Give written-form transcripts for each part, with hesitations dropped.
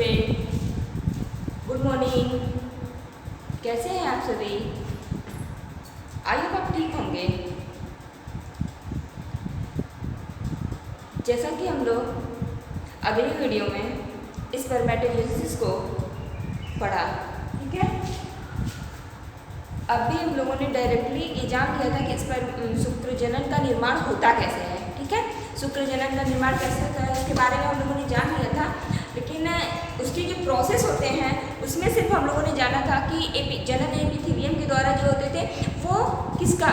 नमस्ते, good morning. कैसे हैं आप सभी? आई होप आप ठीक होंगे। जैसा कि हम लोग अगली वीडियो में स्पर्मेटोजेनेसिस को पढ़ा, ठीक है। अब भी हम लोगों ने डायरेक्टली ये जान लिया था कि शुक्रजनन का निर्माण होता कैसे है, ठीक है। शुक्रजनन का निर्माण कैसे होता है इसके बारे में हम लोगों ने जान लिया था, लेकिन उसके जो प्रोसेस होते हैं उसमें सिर्फ हम लोगों ने जाना था कि जनन एपिथेलियम के द्वारा जो होते थे वो किसका,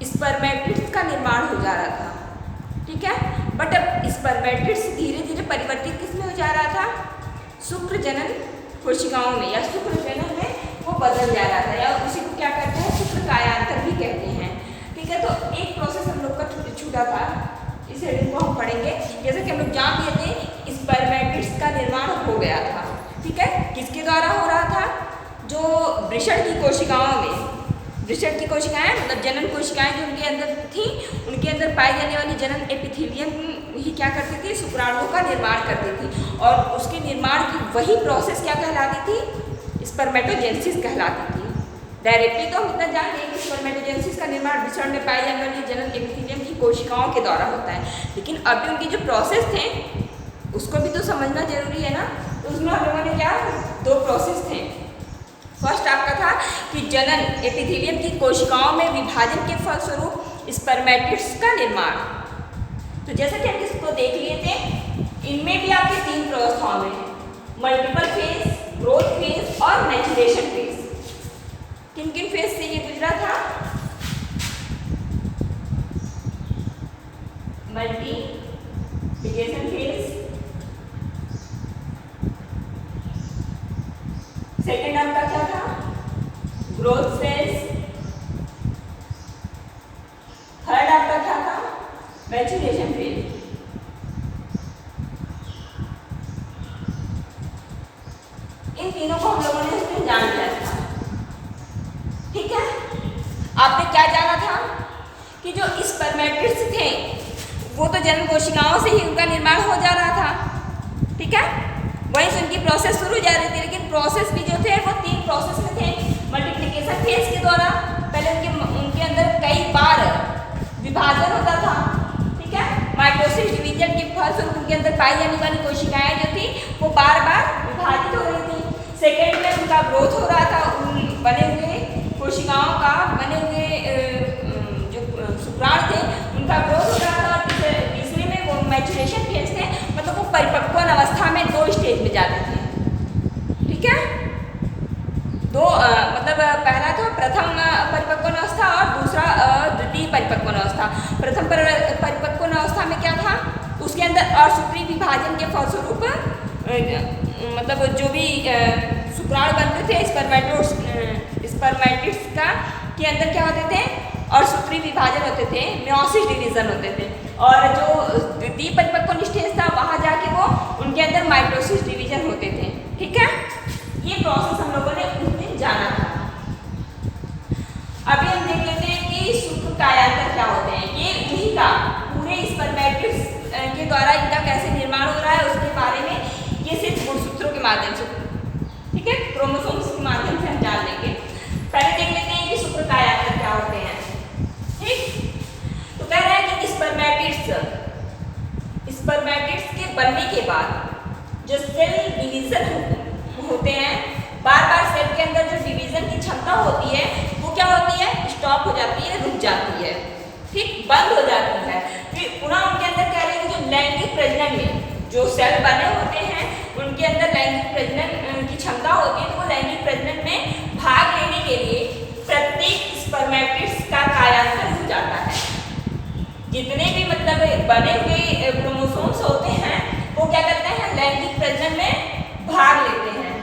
स्पर्मेटिड्स का निर्माण हो जा रहा था, ठीक है। बट अब स्पर्मेटिड्स धीरे धीरे परिवर्तित किसमें हो जा रहा था, शुक्रजनन कोशिकाओं में या शुक्रजनन में वो बदल जा रहा था, या उसी को क्या कहते हैं, शुक्रकायांतर भी कहते हैं, ठीक है। तो एक प्रोसेस हम लोग का छूटा था, इस हेडिंग को हम पढ़ेंगे। जैसे कि हम लोग जान लिए थे स्पर्मेटिड्स का निर्माण हो गया था, ठीक है। किसके द्वारा हो रहा था, जो वृषण की कोशिकाओं में, वृषण की कोशिकाएं मतलब जनन कोशिकाएं जो उनके अंदर थी, उनके अंदर पाई जाने वाली जनन एपिथेलियम ही क्या करती थी, शुक्राणुओं का निर्माण करती थी, और उसके निर्माण की वही प्रोसेस क्या कहलाती थी, स्पर्मेटोजेनेसिस कहलाती थी। डायरेक्टली तो हम इतना जान लें कि स्पर्मेटोजेनेसिस का निर्माण वृषण में पाई जाने वाली जनन एपिथेलियम की कोशिकाओं के द्वारा होता है, लेकिन अभी उनके जो प्रोसेस थे उसको भी तो समझना जरूरी है ना। तो उसमें हम लोगों ने क्या, दो प्रोसेस थे। फर्स्ट आपका था कि जनन एपिथेलियम की कोशिकाओं में विभाजन के फलस्वरूप स्पर्मेटिड्स का निर्माण। तो जैसा कि हम इसको देख लिए थे, इनमें भी आपके तीन अवस्थाओं में, मल्टीपल फेज, ग्रोथ फेज और मैच्योरेशन फेज। किन किन फेज से ये गुजरा था, मल्टीप्लिकेशन फेज, सेकेंड आपका क्या था, ग्रोथ फेज, थर्ड आपका क्या था, मैच्योरेशन फेज। इन तीनों को हम लोगों ने इसमें जान लिया था, ठीक है। आपने क्या जाना था कि जो स्पर्मेटिड्स थे वो तो जनन कोशिकाओं से ही उनका निर्माण हो जा रहा था, ठीक है। वहीं से उनकी प्रोसेस शुरू हो जा रही थी, लेकिन प्रोसेस भी जो थे वो तीन प्रोसेस में थे। मल्टीप्लिकेशन फेज के द्वारा पहले उनके अंदर कई बार विभाजन होता था, ठीक है। माइटोसिस डिवीजन के फलस्वरूप उनके अंदर पाई जाने वाली कोशिकाएं जो थी वो बार बार विभाजित हो रही थी। सेकेंड में उनका ग्रोथ हो रहा था, उन बने हुए कोशिकाओं का, बने हुए जो शुक्राणु थे उनका ग्रोथ हो रहा था। और तीसरे में वो मैच्योरेशन फेज थे, मतलब वो परिपक्व अवस्था में दो स्टेज में जाते थे, ठीक है। दो मतलब पहला तो प्रथम परिपक्व अवस्था और दूसरा द्वितीय परिपक्व अवस्था। प्रथम परिपक्व अवस्था में क्या था, उसके अंदर अशुक्री विभाजन के फलस्वरूप मतलब जो भी शुक्राणु बनते थे स्पर्मेटिड्स का के अंदर क्या होते थे, अशुक्री विभाजन होते थे, मेयोसिस डिवीजन होते थे। और जो द्वितीय परिपक्व स्टेज था वहाँ जाके वो उनके अंदर माइटोसिस डिवीजन होते थे, ठीक है। ये प्रोसेस हम लोगों ने उस दिन जाना था। अभी हम देख लेते हैं कि शुक्रकायांतर क्या होते हैं। ये इन्हीं का पूरे स्पर्मेटिड्स के द्वारा इनका कैसे निर्माण हो रहा है उसके बारे में ये सिर्फ गुणसूत्रों के माध्यम से, ठीक है, क्रोमोसोम्स के माध्यम से हम जान लेंगे। पहले देख लेते हैं कि शुक्रकायांतर क्या होते हैं, ठीक। तो कह रहा है कि स्पर्मेटिड्स के बनने के बाद जो सेल डिवीजन होते हैं, बार बार सेल के अंदर जो डिवीजन की क्षमता होती है वो क्या होती है, स्टॉप हो जाती है, रुक जाती है, ठीक, बंद हो जाती है। फिर पुनः उनके अंदर क्या रहेगा, जो लैंगिक प्रजनन में जो सेल बने होते हैं उनके अंदर लैंगिक प्रजनन की क्षमता होती है, तो वो लैंगिक प्रजनन में भाग लेने के लिए प्रत्येक स्पर्मेटिड्स का कायांतर हो जाता है। जितने भी मतलब बने हुए क्रोमोसोम्स होते हैं वो क्या करते हैं, लैंगिक प्रजनन में भाग लेते हैं,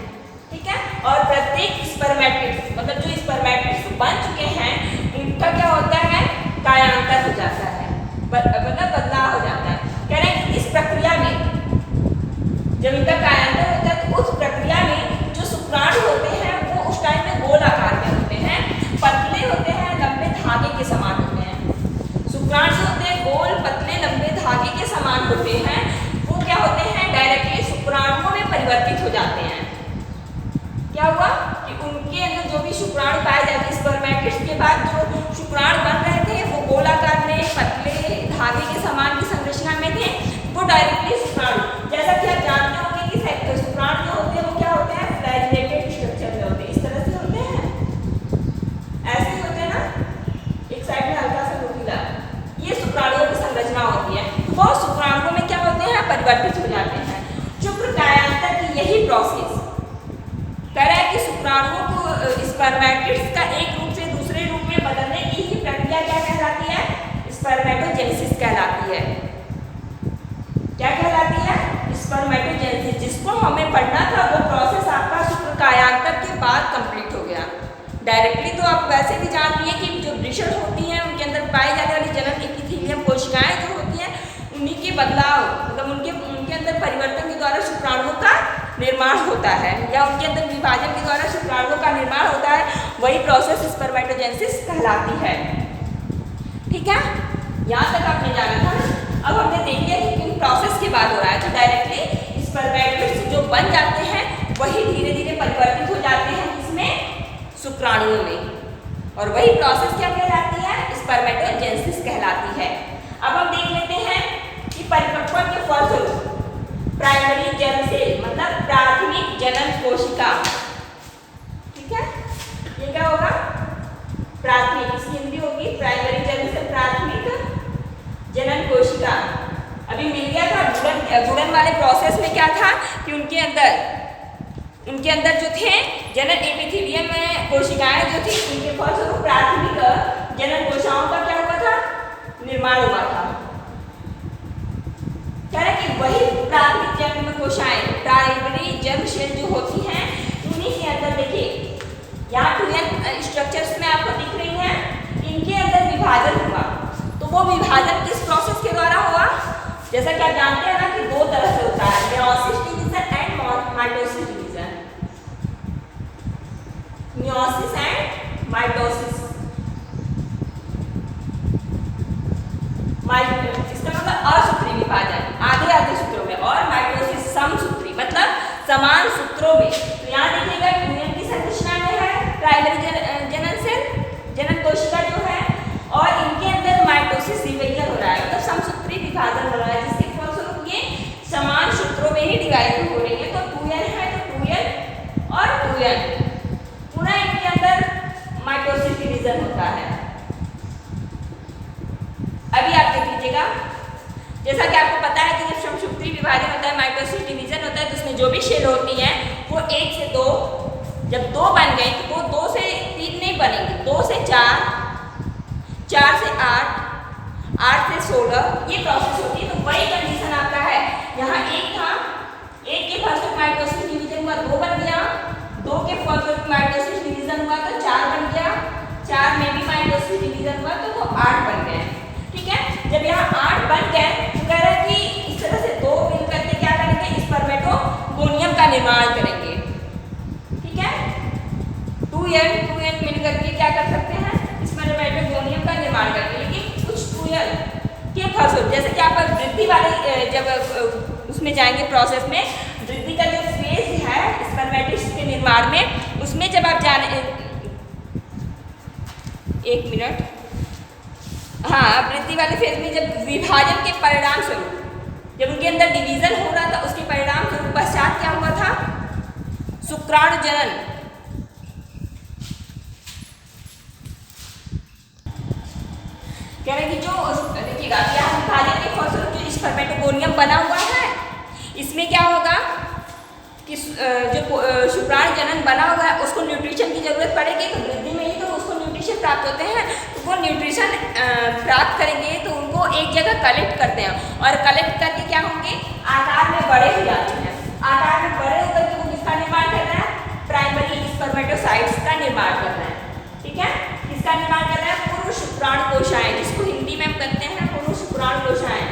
ठीक है। और प्रत्येक स्पर्मेटिड्स मतलब जो स्पर्मेटिड्स बन चुके हैं उनका क्या होता है, कायांतर हो जाता है, मतलब बदलाव हो जाता है। कह रहे हैं कि इस प्रक्रिया में जब इनका कायांतर होता है तो उस प्रक्रिया में जो शुक्राणु होते हैं वो उस टाइम में गोल आकार में होते हैं, पतले होते हैं, लंबे धागे के समान होते हैं। शुक्राणु होते हैं गोल, पतले, लंबे धागे के समान होते हैं। वो क्या होते हैं, डायरेक्टली शुक्राणुओं में परिवर्तित हो जाते हैं। क्या हुआ कि उनके अंदर जो भी शुक्राणु पाए जाते हैं, स्पर्मेटिड्स के बाद जो शुक्राणु बन रहे थे वो गोलाकार में पतले धागे के समान की संरचना में थे, वो डायरेक्टली शुक्राणु, जैसा कि आप जानते होंगे कि शुक्राणु जो होते हैं वो क्या होते हैं, फ्लैजिलेटेड स्ट्रक्चर में होते हैं। इस तरह से होते हैं, ऐसे ही होते हैं ना, एक साइड में हल्का सा नुकीला, ये शुक्राणुओं की संरचना होती है। वो शुक्राणुओं में क्या होते हैं, परिवर्तित हो जाते हैं। शुक्र कायांतर की यही प्रोसेस कह रहा है कि शुक्राणुओं को स्पर्मेटिड्स का एक रूप से दूसरे रूप में बदलने की ही प्रक्रिया क्या कहलाती है, स्पर्मेटोजेनेसिस कहलाती है। क्या कहलाती है, स्पर्मेटोजेनेसिस। जिसको हमें पढ़ना था वो प्रोसेस आपका शुक्र कायांतर के बाद कंप्लीट हो गया। डायरेक्टली तो आप वैसे भी जान लिए कि जो वृषण होती हैं उनके अंदर पाई जाने वाली जनन एपिथेलियम कोशिकाएं जो होती हैं उन्हीं के बदलाव, मतलब उनके अंदर परिवर्तन के द्वारा शुक्राणुओं का निर्माण होता है, या उनके अंदर विभाजन के द्वारा शुक्राणुओं का निर्माण होता है, वही प्रोसेस स्पर्मेटोजेनेसिस कहलाती है। ठीक है, यहाँ तक आपने जाना था ना। अब हमने देख लिया कि किन प्रोसेस के बाद हो रहा है। तो डायरेक्टली स्पर्मेटिड्स जो बन जाते हैं वही धीरे धीरे परिवर्तित हो जाते हैं किसमें, शुक्राणुओं में, और वही प्रोसेस क्या कहलाती है, स्पर्मेटोजेनेसिस कहलाती है। अब हम देख लेते हैं कि परिपक्वता के फलस्वरूप प्राइमरी जर्म सेल, मतलब प्राथमिक जनन कोशिका, ठीक है, ये क्या होगा, प्राथमिक, इसकी हिंदी होगी प्राइमरी जर्म सेल, प्राथमिक जनन कोशिका। अभी मिल गया था गुणन वाले प्रोसेस में क्या था कि उनके अंदर जो थे जनन एपिथेलियम में कोशिकाएं जो थी, उनके फलस्वरूप प्राथमिक जनन कोशिकाओं का क्या हुआ था, निर्माण हुआ था। कह रहे कि वही प्राथमिक जन्म कोशिकाएं, प्राइमरी जर्म सेल जो होती हैं, उन्हीं के अंदर देखिए यहाँ 2n स्ट्रक्चर्स में आपको दिख रही हैं, इनके अंदर विभाजन हुआ। तो वो विभाजन किस प्रोसेस के द्वारा हुआ, जैसा कि आप जानते हैं ना कि दो तरह से होता है, meiosis division and mitosis division. Meiosis and mitosis, इसका मतलब असूत्री विभाजन आधे आधे सूत्रों में, और माइटोसिस समसूत्री मतलब समान सूत्रों में। तो यहाँ देखिएगा 2n की संरचना में है प्राइमरी जनन सेल, जनन कोशिका जो है, और इनके अंदर माइटोसिस डिवीजन हो रहा है, मतलब समसूत्री विभाजन हो रहा है, जिसके फलस्वरूप ये समान सूत्रों में ही डिवाइड हो रही है। तो 2n है तो 2n और 2n, पुनः इनके अंदर माइटोसिस डिवीजन होता है। अभी आप देख लीजिएगा, जैसा कि आपको पता है कि जब समसूत्री विभाजन होता है, माइटोसिस डिवीजन होता है, तो उसमें जो भी शेल होती हैं वो 1 से 2, जब 2 बन गई तो वो 2 से 3 नहीं बनेंगी, 2 से 4, 4 से 8, 8 से 16, ये प्रोसेस होती है। तो वही कंडीशन आता है, यहाँ 1 था, 1 के फलस्वरूप माइटोसिस डिवीजन हुआ, 2 बन गया, 2 के फलस्वरूप माइटोसिस डिवीजन हुआ तो 4 बन गया, 4 में भी माइटोसिस डिवीजन हुआ तो वो 8 बन गए। ठीक है, जब यहाँ 8 बन गए तो कह रहा है कि इस तरह से 2 मिलकर के क्या करेंगे, स्पर्मेटोगोनियम का निर्माण करेंगे। ठीक है, 2n मिलकर के क्या कर सकते हैं, स्पर्मेटोगोनियम का निर्माण करेंगे। लेकिन कुछ 2n के फलस्वरूप, जैसे कि आप वृद्धि वाले जब उसमें जाएंगे प्रोसेस में, वृद्धि का जो फेज है स्पर्मेटिड्स के निर्माण में, उसमें जब आप जाने, 1 मिनट, हाँ, वृद्धि वाले फेज में जब विभाजन के परिणाम स्वरूप, जब उनके अंदर डिवीजन हो रहा था, उसके परिणाम स्वरूप पश्चात क्या हुआ था, शुक्राणु जनन। कह रहे कि जो देखिएगा विभाजन के फलस्वरूप जो स्पर्मेटोगोनियम बना हुआ है, इसमें क्या होगा कि जो शुक्राणु जनन बना हुआ है उसको न्यूट्रिशन की जरूरत पड़ेगी। तो वृद्धि में ही तो उसको न्यूट्रिशन प्राप्त होते हैं, तो वो न्यूट्रिशन प्राप्त करेंगे तो उनको एक जगह कलेक्ट करते हैं, और कलेक्ट करके क्या होंगे, आकार में बड़े हो जाते हैं। आकार में बड़े होकर के वो किसका निर्माण कर रहा है, प्राइमरी स्पर्मेटोसाइट्स का निर्माण कर रहा है। ठीक है, किसका निर्माण कर रहा है, पूर्व शुक्राणु कोशिकाएं, जिसको हिंदी में हम कहते हैं पूर्व शुक्राणु कोशिकाएं,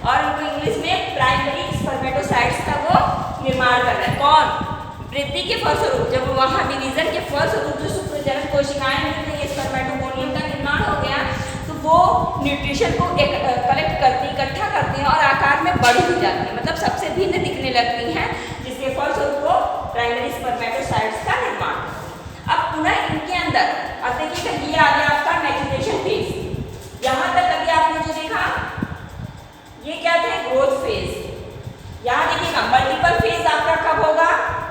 और उनको इंग्लिश में प्राइमरी स्पर्मेटोसाइट्स का वो निर्माण कर रहा है। कौन, वृद्धि के फलस्वरूप, जब वहाँ डिवीजन के फलस्वरूप जो शुक्रजनन कोशिकाएं मिल गई, स्पर्मेटोगोनियम का निर्माण हो गया, तो वो न्यूट्रिशन को कलेक्ट करती, इकट्ठा करती हैं और आकार में बड़ी हो जाती है, मतलब सबसे भिन्न दिखने लगती हैं, जिससे जिसके फलस्वरूप वो प्राइमरी स्पर्मेटोसाइट्स का निर्माण। अब पुनः इनके अंदर अब देखिएगा ये आ गया आपका मैच्योरेशन फेज। यहाँ तक अभी आपने जो देखा ये क्या थे, ग्रोथ फेज। यहाँ देखिएगा मल्टीपल फेज आपका कब होगा,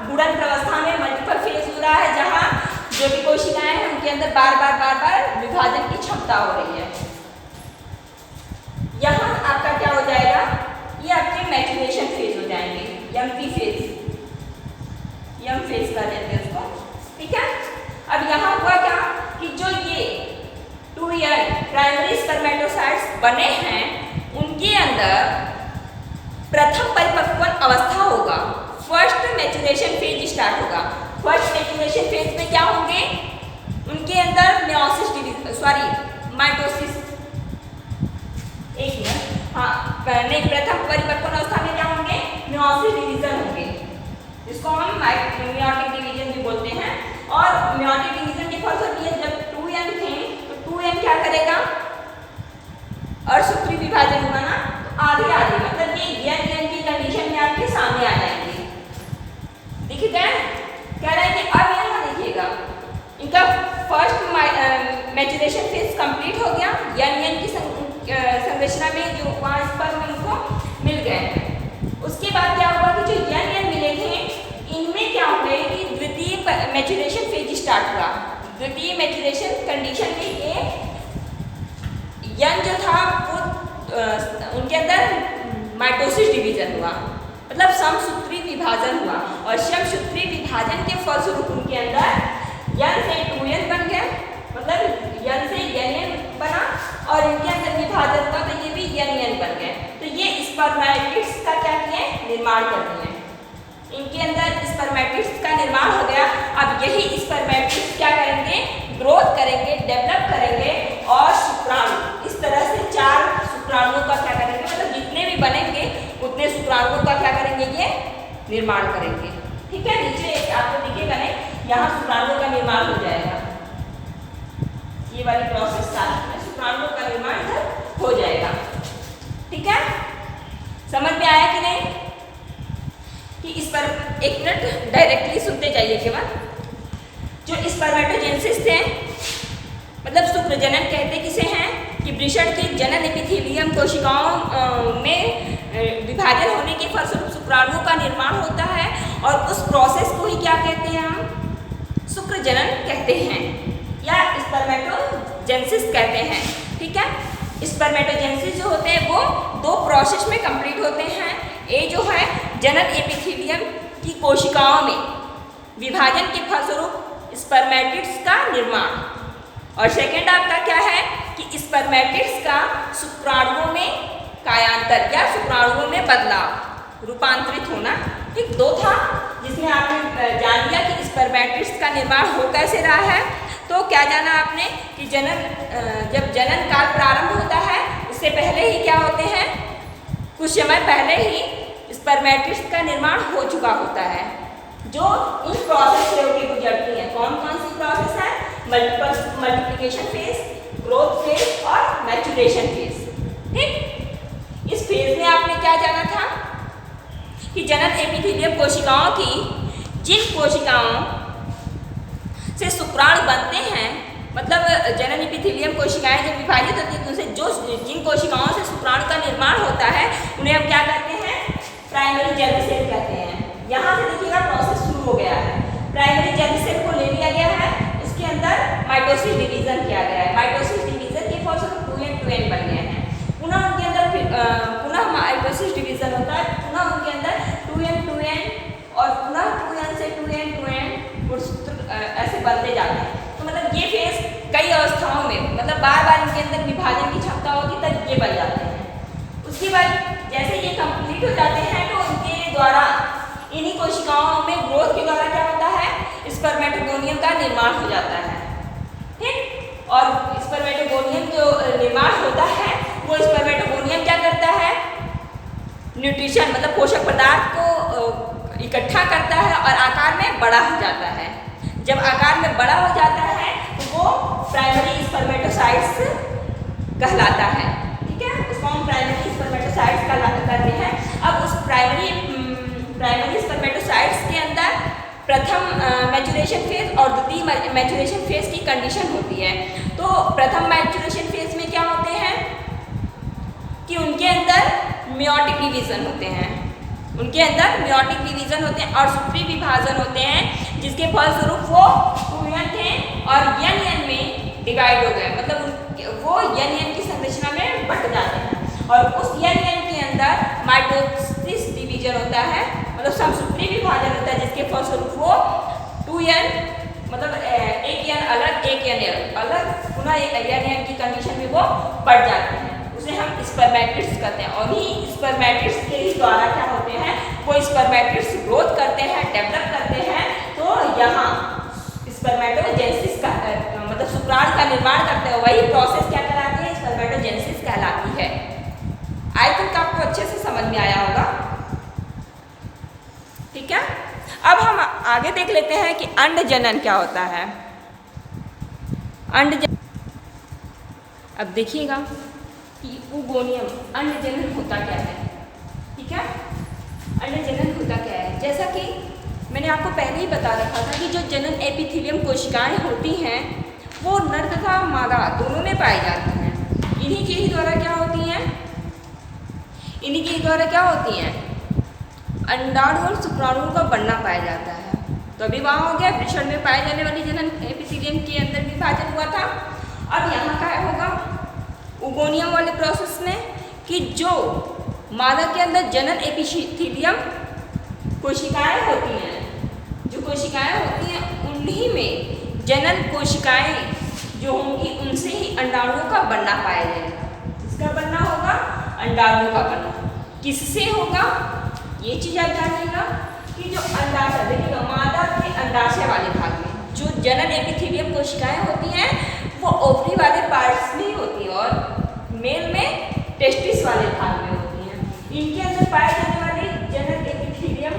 गुणन अवस्था में मल्टीपल फेज हो रहा है, जहाँ जो भी कोशिकाएं हैं उनके अंदर बार बार विभाजन की क्षमता हो रही है। यहाँ आपका क्या हो जाएगा, ये आपके मैच्योरेशन फेज हो जाएंगे, यंग फेज, यंग फेज कर देते हैं उसको, ठीक है। अब यहाँ हुआ क्या कि जो ये 2 प्राइमरी स्पर्मेटोसाइट्स बने हैं उनके अंदर प्रथम परिपक्वन अवस्था होगा, फर्स्ट मैच्योरेशन फेज स्टार्ट होगा। फर्स्ट मैच्योरेशन फेज में क्या होंगे, उनके अंदर माइटोसिस, एक मिनट, हाँ नहीं, प्रथम परिपक्वन अवस्था में क्या होंगे, मेयोसिस डिवीजन होंगे, जिसको हम मेयोटिक डिवीजन भी बोलते हैं। और मेयोटिक डिवीजन के फलस्वरूप ये जब 2n थे तो 2n क्या करेगा, अर्धसूत्री विभाजन हुआ ना, तो आधे आधे मतलब ये n की कंडीशन में आपके सामने आ जाएंगे, दिख गए। कह रहे हैं कि अब यहाँ देखिएगा इनका फर्स्ट मैच्योरेशन फेज कंप्लीट हो गया, n की संरचना में जो वहाँ स्पर्म इनको मिल गए। उसके बाद क्या हुआ कि जो n मिले थे इनमें क्या हुए कि द्वितीय मैच्योरेशन फेज स्टार्ट हुआ। द्वितीय मैच्योरेशन कंडीशन में ये n जो था वो उनके अंदर माइटोसिस डिवीजन हुआ, मतलब समसूत्री विभाजन हुआ, और समसूत्री विभाजन के फलस्वरूप उनके अंदर n से 2n बन गया, मतलब n से n बना, और इनके अंदर विभाजन हुआ तो ये भी n बन गए। तो ये स्पर्मेटिड्स का क्या किए, निर्माण कर दिए, इनके अंदर स्पर्मेटिड्स का निर्माण हो गया। अब यही स्पर्मेटिड्स क्या करेंगे, ग्रोथ करेंगे, डेवलप करेंगे, और शुक्राणु, इस तरह से 4 शुक्राणुओं का क्या करेंगे, मतलब जितने भी बनेंगे उतने शुक्राणुओं का क्या करेंगे, ये निर्माण करेंगे, ठीक है। नीचे आपको दिखेगा नहीं, यहाँ शुक्राणुओं का निर्माण हो जाएगा, ये वाली प्रोसेस साथ में शुक्राणुओं का निर्माण इधर हो जाएगा, ठीक है। समझ में आया कि नहीं, कि इस पर एक मिनट डायरेक्टली सुनते जाइए केवल। जो स्पर्मेटोजेनेसिस थे, मतलब शुक्र जनन कहते किसे हैं, कि वृषण के जनन एपिथेलियम कोशिकाओं में विभाजन होने के फलस्वरूप शुक्राणुओं का निर्माण होता है, और उस प्रोसेस को ही क्या कहते हैं, हम शुक्र जनन कहते हैं या स्पर्मेटोजेनेसिस कहते हैं, ठीक है। स्पर्मेटोजेनेसिस जो होते हैं वो 2 प्रोसेस में कंप्लीट होते हैं। ए जो है जनन एपिथेलियम की कोशिकाओं में विभाजन के फलस्वरूप स्पर्मेटिड्स का निर्माण, और सेकेंड आपका क्या है कि स्पर्मेटिड्स का शुक्राणुओं में कायांतर या शुक्राणुओं में बदलाव, रूपांतरित होना। ठीक, 2 था जिसमें आपने जान लिया कि स्पर्मेटिड्स का निर्माण हो कैसे रहा है। तो क्या जाना आपने कि जब जनन काल प्रारंभ होता है उससे पहले ही क्या होते हैं, कुछ समय पहले ही स्पर्मेटिड्स का निर्माण हो चुका होता है, जो इन प्रोसेस से होकर गुजरती हैं। कौन कौन सी प्रोसेस है, मल्टीप्लिकेशन फेज, ग्रोथ फेज और मैच्योरेशन फेज। ठीक, इस फेज में आपने क्या जाना था कि जनन एपिथेलियम कोशिकाओं की जिन कोशिकाओं से शुक्राणु बनते हैं, मतलब जनन एपिथेलियम कोशिकाएं जब विभाजित होती हैं तो उनसे जिन कोशिकाओं से शुक्राणु का निर्माण होता है उन्हें हम क्या कहते हैं, प्राइमरी जर्म सेल कहते हैं। यहाँ से देखिएगा प्रोसेस शुरू हो गया है। प्राइमरी जर्म सेल को ले लिया गया है, इसके अंदर माइटोसिस डिवीजन किया गया है। माइटोसिस डिवीजन के फलस्वरूप 2n बन गए हैं। पुनः उनके अंदर पुनः माइटोसिस डिवीजन होता है, पुनः उनके अंदर 2n और पुनः 2n से 2n गुणसूत्र ऐसे बनते जाते हैं। तो मतलब ये फेज कई अवस्थाओं में, मतलब बार बार इनके अंदर विभाजन की क्षमता होगी तब ये बन जाते हैं। उसके बाद जैसे ये कंप्लीट हो जाते हैं तो उनके द्वारा इन्हीं कोशिकाओं में ग्रोथ के द्वारा क्या होता है, स्पर्मेटोगोनियम का निर्माण हो जाता है। ठीक, और स्पर्मेटोगोनियम जो निर्माण होता है वो स्पर्मेटोगोनियम क्या करता है, न्यूट्रिशन मतलब पोषक पदार्थ को इकट्ठा करता है और आकार में बड़ा हो जाता है। जब आकार में बड़ा हो जाता है तो वो प्राइमरी स्पर्मेटोसाइट्स कहलाता है। ठीक है, उसको हम प्राइमरी स्पर्मेटोसाइट्स कहते हैं। अब उस प्राइमरी स्पर्मेटोसाइट प्रथम मैचुरेशन फेज और द्वितीय मैचुरेशन फेज की कंडीशन होती है। तो प्रथम मैचुरेशन फेज में क्या होते हैं कि उनके अंदर मेयोटिक डिवीजन होते हैं, उनके अंदर मेयोटिक डिवीजन होते हैं और सुप्री विभाजन होते हैं, जिसके फलस्वरूप वो 2n थे और n में डिवाइड हो गए, मतलब वो n की संरचना में बट जाते हैं और उस n के अंदर माइटोसिस डिवीजन होता है, मतलब समसूत्री विभाजन होता है, जिसके फलस्वरूप वो 2n मतलब एक n अलग एक n अलग पुनः n की कंडीशन में वो बढ़ जाते हैं, उसे हम स्पर्मेटिड्स कहते हैं। और ही स्पर्मेटिड्स के ही द्वारा क्या होते हैं, वो स्पर्मेटिड्स ग्रोथ करते हैं, डेवलप करते हैं। तो यहाँ स्पर्मेटोजेनेसिस का मतलब शुक्राणु का निर्माण करते हैं, वही प्रोसेस क्या कहलाती है, स्पर्मेटोजेनेसिस कहलाती है। आई थिंक आपको अच्छे से समझ में आया होगा। ठीक है, अब हम आगे देख लेते हैं कि अंड जनन क्या होता है। अंड जनन, अब देखिएगा कि oogonia अंड जनन होता क्या है। ठीक है, अंड जनन होता क्या है, जैसा कि मैंने आपको पहले ही बता रखा था कि जो जनन एपिथेलियम कोशिकाएं होती हैं वो नर तथा मादा दोनों में पाई जाती हैं। इन्हीं के ही द्वारा क्या होती हैं, इन्हीं के द्वारा क्या होती हैं, अंडाणु और शुक्राणुओं का बनना पाया जाता है। तो अभी वहाँ हो गया वृषण में पाए जाने वाली जनन एपिथेलियम के अंदर विभाजन हुआ था। अब यहाँ क्या होगा oogonia वाले प्रोसेस में कि जो मादा के अंदर जनन एपिथेलियम कोशिकाएं होती हैं, जो कोशिकाएं होती हैं उन्हीं में जनन कोशिकाएं जो होंगी उनसे ही अंडाणुओं का बनना पाया जाएगा। किसका बनना होगा, अंडाणुओं का बनना। किससे होगा, ये चीज आप जानिएगा कि जो अंडाशय, देखिएगा मादा के अंडाशय वाले भाग में जो जनन एपिथेलियम कोशिकाएं होती हैं वो ओवरी वाले पार्ट्स में होती है और मेल में टेस्टिस वाले भाग में होती हैं। इनके अंदर पाए जाने वाले जनन एपिथेलियम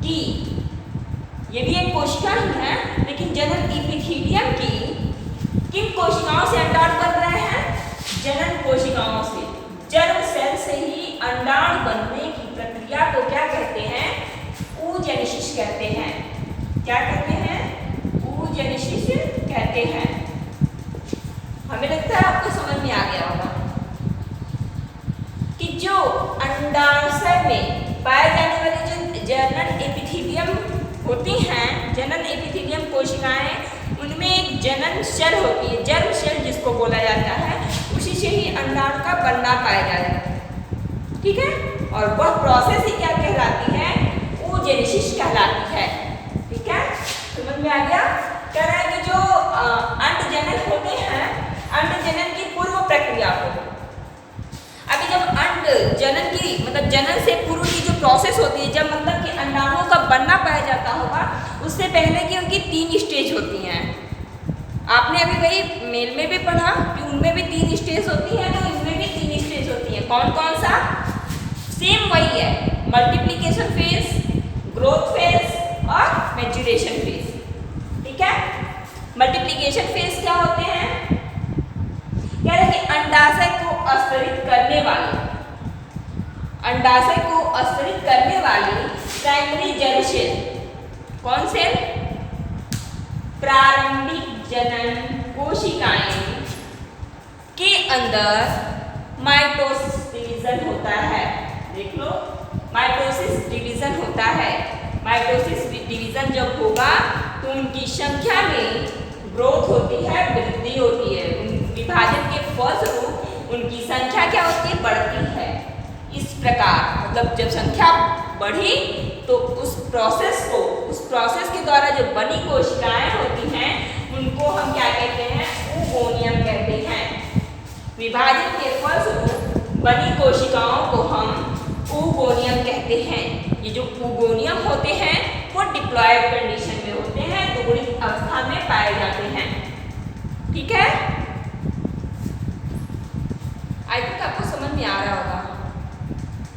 की, ये भी एक कोशिका ही है, लेकिन जनन एपिथेलियम की किन कोशिकाओं से अंडाणु बन रहे हैं, जनन कोशिकाओं से। जर्म सेल से ही अंडाणु बनने की प्रक्रिया को क्या कहते हैं, oogenesis कहते हैं। क्या कहते हैं, oogenesis कहते हैं। हमें लगता है आपको समझ में आ गया होगा कि जो अंडाशय में पाए जाने वाले जो जनन एपिथेलियम होती हैं, जनन एपिथेलियम कोशिकाएं, उनमें एक जनन सेल होती है, जर्म सेल जिसको बोला जाता है, उसी से ही अंडाणु का बनना पाया जाता है। ठीक है, और वह प्रोसेस ही क्या कहलाती है, oogenesis कहलाती है। ठीक है, समझ में आ गया। कह रहा है कि जो अंड जनन होते हैं, अंड जनन की पूर्व प्रक्रिया को, अभी जब अंड जनन की मतलब जनन से पूर्व की जो प्रोसेस होती है, जब मतलब कि अंडाणुओं का बनना पाया जाता होगा, उससे पहले की उनकी 3 स्टेज होती हैं। आपने अभी वही मेल में भी पढ़ा कि उनमें भी 3 स्टेज होती हैं, तो इसमें भी 3 स्टेज होती हैं। कौन कौन सा, सेम वही है, मल्टीप्लिकेशन फेज, ग्रोथ फेज और मैच्योरेशन फेज। ठीक है, मल्टीप्लिकेशन फेज क्या होते हैं, कह रहे कि अंडाशय को अस्तरित करने वाली, अंडाशय को अस्तरित करने वाली प्राइमरी जर्म सेल, कौन सेल, प्रारंभिक जनन कोशिकाएं के अंदर माइटोसिस डिवीजन होता है। देख लो, माइटोसिस डिवीजन होता है। माइटोसिस डिवीजन जब होगा तो उनकी संख्या में ग्रोथ होती है, वृद्धि होती है। विभाजन के फलस्वरूप उनकी संख्या क्या होती है, बढ़ती है। इस प्रकार मतलब जब संख्या बढ़ी तो उस प्रोसेस के द्वारा जो बनी कोशिकाएं होती हैं उनको हम क्या कहते हैं, oogonia कहते हैं। विभाजन के फलस्वरूप बनी कोशिकाओं को हम oogonia कहते हैं। ये जो oogonia होते हैं वो डिप्लॉयड कंडीशन में होते हैं, दुगुनी अवस्था में पाए जाते हैं। ठीक है, आई थिंक आपको समझ में आ रहा होगा।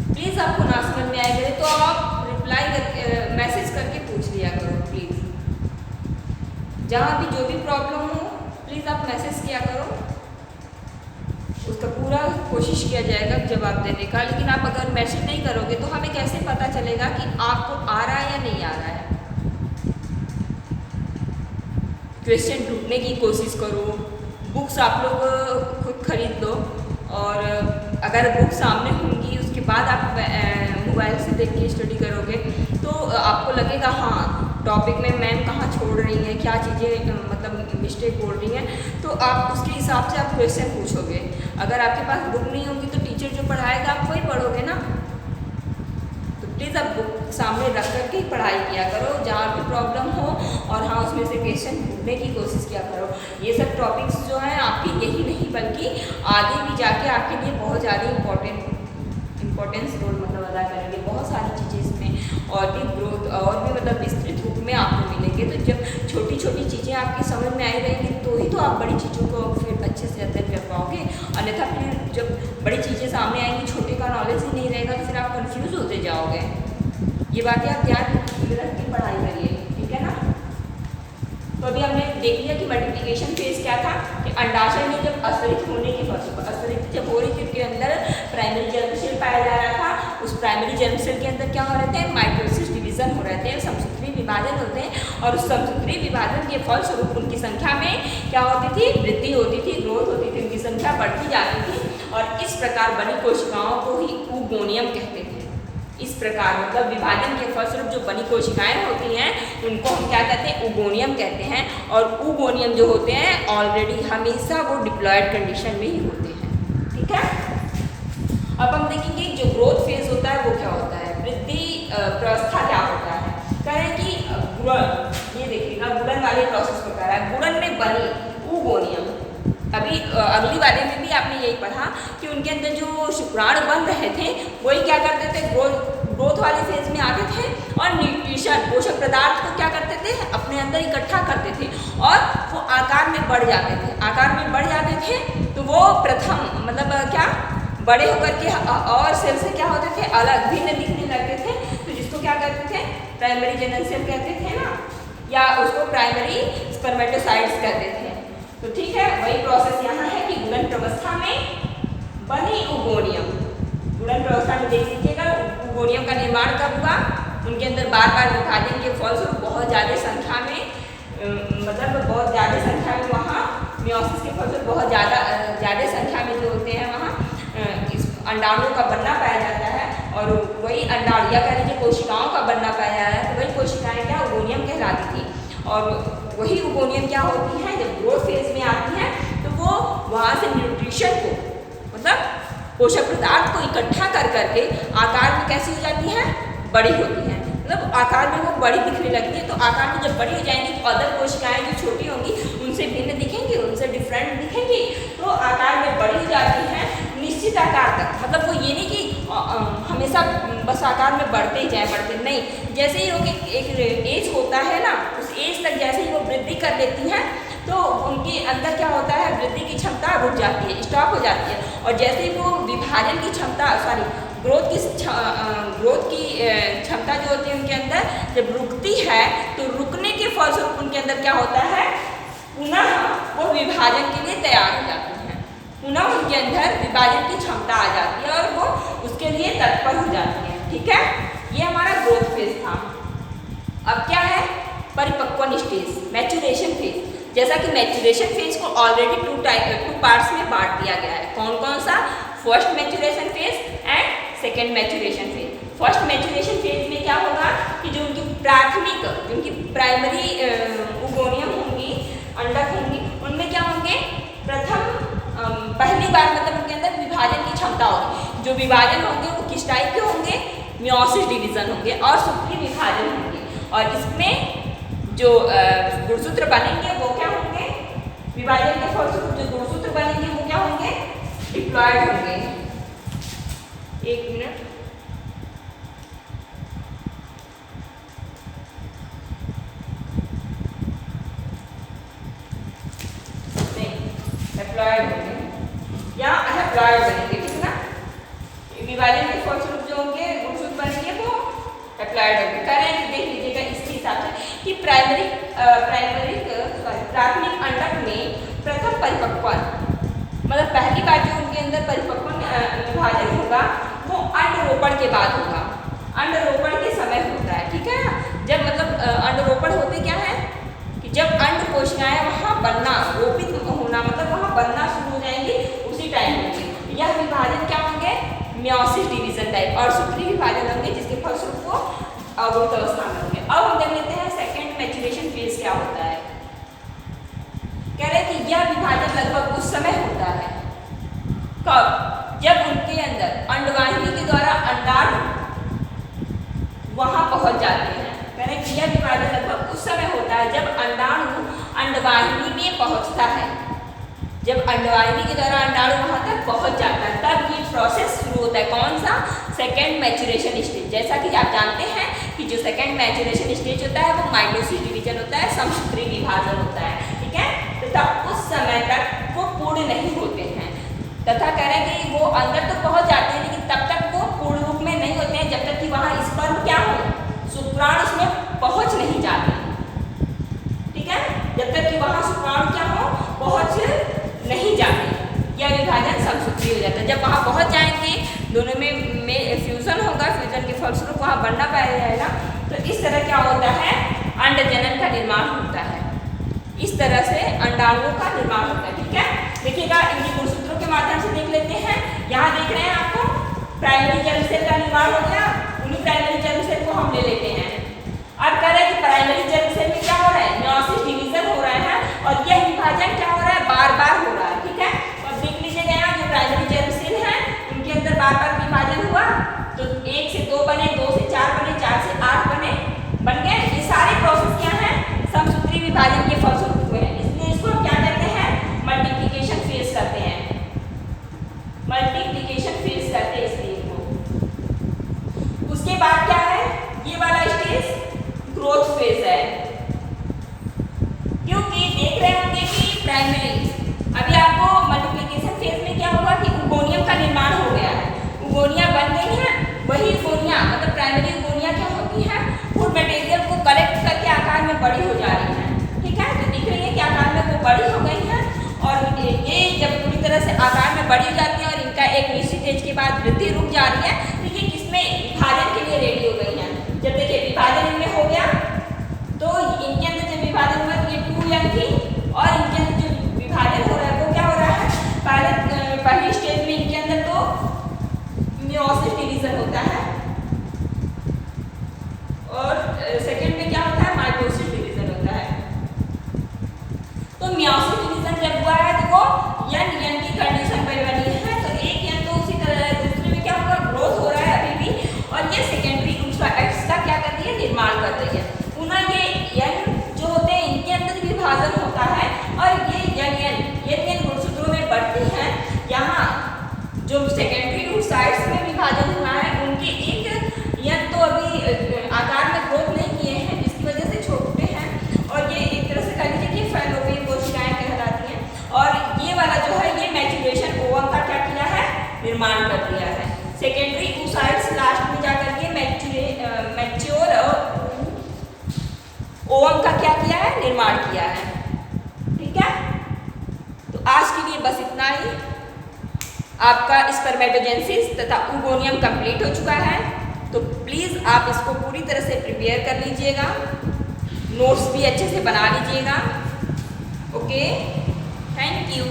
प्लीज़ आपको ना समझ में आए तो आप रिप्लाई करके मैसेज करके पूछ लिया करो प्लीज़। जहाँ भी जो भी प्रॉब्लम हो प्लीज़ आप मैसेज किया करो, उसका पूरा कोशिश किया जाएगा जवाब देने का। लेकिन आप अगर मैसेज नहीं करोगे तो हमें कैसे पता चलेगा कि आपको आ रहा है या नहीं आ रहा है। क्वेश्चन ढूंढने की कोशिश करो। बुक्स आप लोग खुद खरीद लो, और अगर बुक सामने होंगी उसके बाद आप मोबाइल से देख के स्टडी करोगे तो आपको लगेगा हाँ टॉपिक में मैम कहाँ छोड़ रही हैं, क्या चीज़ें मतलब मिस्टेक बोल रही हैं, तो आप उसके हिसाब से आप क्वेश्चन पूछोगे। अगर आपके पास बुक नहीं होगी तो टीचर जो पढ़ाएगा आप वही पढ़ोगे ना। तो प्लीज़ आप बुक सामने रख कर के ही पढ़ाई किया करो जहाँ भी प्रॉब्लम हो, और हाँ उसमें से क्वेश्चन ढूंढने की कोशिश किया करो। ये सब टॉपिक्स जो हैं आपके यही नहीं बल्कि आगे भी जाके आपके लिए बहुत ज़्यादा इम्पोर्टेंस रोल मतलब अदा करेंगे। बहुत सारी चीज़ें इसमें और भी ग्रोथ और भी मतलब विस्तृत रूप में आपको मिलेंगे। तो जब छोटी छोटी चीज़ें आपकी समझ में आई रहेंगी तो ही तो आप बड़ी चीज़ों को फिर अच्छे से अध्ययन कर पाओगे। अन्यथा फिर जब बड़ी चीज़ें सामने आएंगी छोटे का नॉलेज ही नहीं रहेगा तो फिर आप कन्फ्यूज़ होते जाओगे। ये बातें आप ध्यान रख के पढ़ाई करिए, ठीक है ना। तो अभी हमने देख लिया कि मल्टीप्लिकेशन फेज क्या था, कि अंडाशय में जब असरित होने के बाद असरित जब हो रही थी उसके अंदर प्राइमरी जर्म सेल पाया जा रहा था। उस प्राइमरी जर्म सेल के अंदर क्या हो रहे थे, माइटोसिस डिवीजन हो रहे थे, समसूत्री विभाजन होते हैं, और उस समसूत्री विभाजन के फलस्वरूप उनकी संख्या में क्या होती थी, वृद्धि होती थी, ग्रोथ होती थी, उनकी संख्या बढ़ती जाती थी। और इस प्रकार बनी कोशिकाओं को ही ऊगोनियम कहते थे। इस प्रकार मतलब विभाजन के फलस्वरूप जो बनी कोशिकाएं होती हैं उनको हम क्या कहते हैं, ऊगोनियम कहते हैं। और ऊगोनियम जो होते हैं ऑलरेडी हमेशा वो डिप्लॉयड कंडीशन में ही होते हैं, ठीक है। अब हम देखेंगे जो ग्रोथ फेज होता है वो क्या होता है, वृद्धि प्रावस्था क्या होता है। कह रहे हैं कि गुणन, ये देखिएगा गुणन वाले प्रोसेस को कह रहा है, गुणन में बनी ऊगोनियम। अभी अगली वाले में भी आपने यही पढ़ा कि उनके अंदर जो शुक्राणु बन रहे थे वही क्या करते थे, ग्रोथ वाले फेज में आते थे और न्यूट्रिशन पोषक पदार्थ को क्या करते थे, अपने अंदर इकट्ठा करते थे और वो आकार में बढ़ जाते थे। आकार में बढ़ जाते थे तो वो प्रथम मतलब क्या बड़े होकर के और सेल से क्या होते थे, अलग भिन्न दिखने लगते थे। तो जिसको क्या कहते थे, प्राइमरी जनरल सेल कहते थे ना, या उसको प्राइमरी स्पर्मेटोसाइट्स कहते थे। तो ठीक है, वही प्रोसेस यहाँ है कि गुणन प्रावस्था में बनी ऊगोनियम। गुणन प्रावस्था में देख लीजिएगा ऊगोनियम का निर्माण कब हुआ, उनके अंदर बार बार विभाजन के फलस्वरूप बहुत ज़्यादा संख्या में मतलब बहुत ज़्यादा संख्या में वहाँ मियोसिस के फलस्वरूप बहुत ज़्यादा संख्या में जो होते हैं वहाँ इस अंडाणुओं का बनना पाया जाता है। और वही अंडाणु या कह लीजिए कोशिकाओं का बनना पाया जाता है। तो वही कोशिकाएँ क्या ऊगोनियम कहलाती थी। और वही ऊगोनियम क्या होती है, जब ग्रोथ फेज में आती है तो वो वहाँ से न्यूट्रिशन को मतलब पोषक पदार्थ को इकट्ठा कर करके आकार में कैसी हो जाती है, बड़ी होती है। मतलब आकार में वो बड़ी दिखने लगती है। तो आकार में जब बड़ी हो जाएंगी तो अदर कोशिकाएं जो छोटी होंगी उनसे भिन्न दिखेंगी, उनसे डिफरेंट दिखेंगी, तो आकार में बड़ी हो जाती है निश्चित आकार तक। मतलब वो ये नहीं कि हमेशा बस आकार में बढ़ते ही जाए, बढ़ते नहीं। जैसे ही लोग एक एज होता है ना, उस एज तक जैसे ही वो वृद्धि कर लेती हैं तो उनके अंदर क्या होता है, वृद्धि की क्षमता रुक जाती है, स्टॉप हो जाती है। और जैसे ही वो विभाजन की क्षमता ग्रोथ की क्षमता जो होती है उनके अंदर जब रुकती है तो रुकने के फलस्वरूप उनके अंदर क्या होता है, पुनः वो विभाजन के लिए तैयार हो जाती हैं। पुनः उनके अंदर विभाजन की क्षमता आ जाती है और वो उसके लिए तत्पर हो जाती है। ठीक है, ये हमारा ग्रोथ फेज था। अब क्या है, परिपक्वन स्टेज, मैच्योरेशन फेज। जैसा कि मैच्योरेशन फेज को ऑलरेडी टू पार्ट्स में बांट दिया गया है। कौन कौन सा, first maturation phase and second maturation phase. First maturation phase में क्या होगा कि जो उनकी प्राथमिक, जो उनकी प्राइमरी ऊगोनियम होंगी, अंडक होंगी, उनमें क्या होंगे, प्रथम पहली बार मतलब उनके अंदर विभाजन की क्षमता होगी। जो विभाजन होंगे वो किस टाइप के होंगे, मियोसिस डिवीजन होंगे और सूत्री विभाजन होंगे। और इसमें जो गुणसूत्र बनेंगे वो क्या होंगे, विभाजन के फलस्वरूप जो गुणसूत्र बनेंगे वो क्या होंगे, डिप्लॉयड होंगे। एक मिनट, डिप्लॉयड होंगे या अनप्लॉयड बनेंगे, ठीक है ना। विभाजन के फलस्वरूप जो होंगे गुणसूत्र बनेंगे वो डिप्लॉयड होंगे। करें देख लीजिएगा इसके हिसाब से कि प्राथमिक अंडक में प्रथम परिपक्वन मतलब पहली बार जो उनके अंदर परिपक्वन विभाजन होगा वो अंडरोपण के बाद होगा, अंडरोपण के समय होता है। ठीक है, जब मतलब अंडरोपण होते क्या है कि जब अंड कोशिकाएं वहाँ बनना, रोपित होना मतलब वहाँ बनना शुरू हो जाएंगी, उसी टाइम होंगे यह विभाजन क्या होंगे, मियोसिस डिवीजन टाइप और सूत्री विभाजन होंगे, जिसके फलस्वरूप वो अवरोध अवस्था में होंगे। अब हम देख लेते हैं सेकेंड मैच्योरेशन फेज क्या होता है। कह रहे कि यह विभाजन लगभग उस समय होता है कब, जब उनके अंदर अंडवाहिनी के द्वारा अंडाणु वहां पहुंच जाते हैं। कह रहे कि यह विभाजन लगभग उस समय होता है जब अंडाणु अंडवाहिनी में पहुंचता है, जब अंडवाहिनी के द्वारा अंडाणु वहां तक पहुंच जाता है, तब ये प्रोसेस शुरू होता है। कौन सा, सेकेंड मैच्योरेशन स्टेज। जैसा कि आप जानते हैं कि जो सेकेंड मैच्योरेशन स्टेज होता है वो माइटोसिस डिवीजन होता है, समसूत्री विभाजन होता है, ठीक है। तथा उस समय तक वो पूर्ण नहीं होते हैं, तथा कह रहे हैं कि वो अंदर तो पहुंच जाते हैं लेकिन तब तक वो पूर्ण रूप में नहीं होते हैं, जब तक कि वहाँ स्पर्म क्या हो, शुक्राणु उसमें पहुंच नहीं जाते, ठीक है। जब तक कि वहाँ शुक्राणु क्या हो, पहुंच नहीं जाते, यह विभाजन समसूत्री हो जाता है। जब वहाँ पहुंच जाएंगे, दोनों में फ्यूजन होगा, फ्यूजन के फलस्वरूप वहाँ बनना पाया जाएगा, तो इस तरह क्या होता है, अंडजनन का निर्माण होता है। इस तरह से अंडाणुओं का निर्माण होता है, ठीक है। देखिएगा इनके गुणसूत्रों के माध्यम से देख लेते हैं। यहाँ देख रहे हैं आपको प्राइमरी जर्म सेल का निर्माण हो गया, उन्हीं प्राइमरी जर्म सेल को हम ले लेते हैं। अब कह रहे हैं कि प्राइमरी जर्म सेल में क्या हो रहा है, मियोसिस डिवीजन हो रहा है और यह विभाजन क्या हो रहा है, बार बार हो रहा है, ठीक है। और देख लीजिएगा यहाँ जो प्राइमरी जर्म सेल है उनके अंदर बार बार विभाजन हुआ, तो 1 से 2 बने, 2 से 4 बने, 4 से 8 बन गए। ये सारे प्रोसेस क्या है, समसूत्री विभाजन के फलस्वरूप हुए हैं, इसलिए इसको हम क्या कहते हैं, मल्टीप्लिकेशन फेज कहते हैं, मल्टीप्लिकेशन फेज कहते हैं इसलिए इसको। उसके बाद क्या है, ये वाला स्टेज ग्रोथ फेज है, क्योंकि देख रहे होंगे कि प्राइमरी, अभी आपको मल्टीप्लिकेशन फेज में क्या हुआ कि उगोनियम का निर्माण हो गया है, उगोनिया बन गई है। वही उगोनिया मतलब प्राइमरी उगोनिया क्या होती है, फूड मटेरियल को कलेक्ट करके आकार में बड़ी हो जा रही है, ठीक है। तो दिख रही है कि आकार में वो बड़ी हो गई है, और ये जब पूरी तरह से आकार में बड़ी हो जाती है और इनका एक निश्चित स्टेज के बाद वृद्धि रुक जा रही है, तो ये किसमें, विभाजन के लिए रेडी हो गई है। जब देखिए विभाजन इनमें हो गया, तो इनके अंदर जब विभाजन हुआ तो ये 2 यंग थी, और इनके अंदर जो विभाजन हो रहा है वो क्या हो रहा है, पहली स्टेज में इनके अंदर तो मियोसिस डिवीजन होता है और सेकेंड में क्या होता है, माइटोसिस डिवीजन होता है। तो मियोसिस डिवीजन जब हुआ है तो वो यंग की कंडीशन पर बनी है, तो एक यंग तो उसी तरह है, दूसरे में क्या होगा, ग्रोथ हो रहा है अभी भी, और ये सेकेंडरी उसका एक्स का क्या कर रही है, निर्माण कर रही है। पुनः ये यंग जो होते हैं इनके अंदर विभाजन होता है, और ये यंग गुणसूत्रों में बढ़ती हैं। यहाँ जो सेकेंडरी रूट साइड्स में विभाजन हुआ है उनके एक यंग तो अभी आकार में ग्रोथ नहीं किए हैं, जिसकी वजह से छोटे हैं, और ये एक तरह से कह लीजिए कि फैलोपियन कोशिकाएं कहलाती हैं। और ये वाला जो है ये मैच्योरेशन ओवम का क्या किया है, निर्माण कर दिया है। सेकेंडरी oocytes लास्ट में जाकर के मैच्योर ओवम का क्या किया है, निर्माण किया है, ठीक है। तो आज के लिए बस इतना ही। आपका स्पर्मेटोजेनेसिस तथा उगोनियम कंप्लीट हो चुका है, तो प्लीज़ आप इसको पूरी तरह से प्रिपेयर कर लीजिएगा, नोट्स भी अच्छे से बना लीजिएगा। Okay, thank you.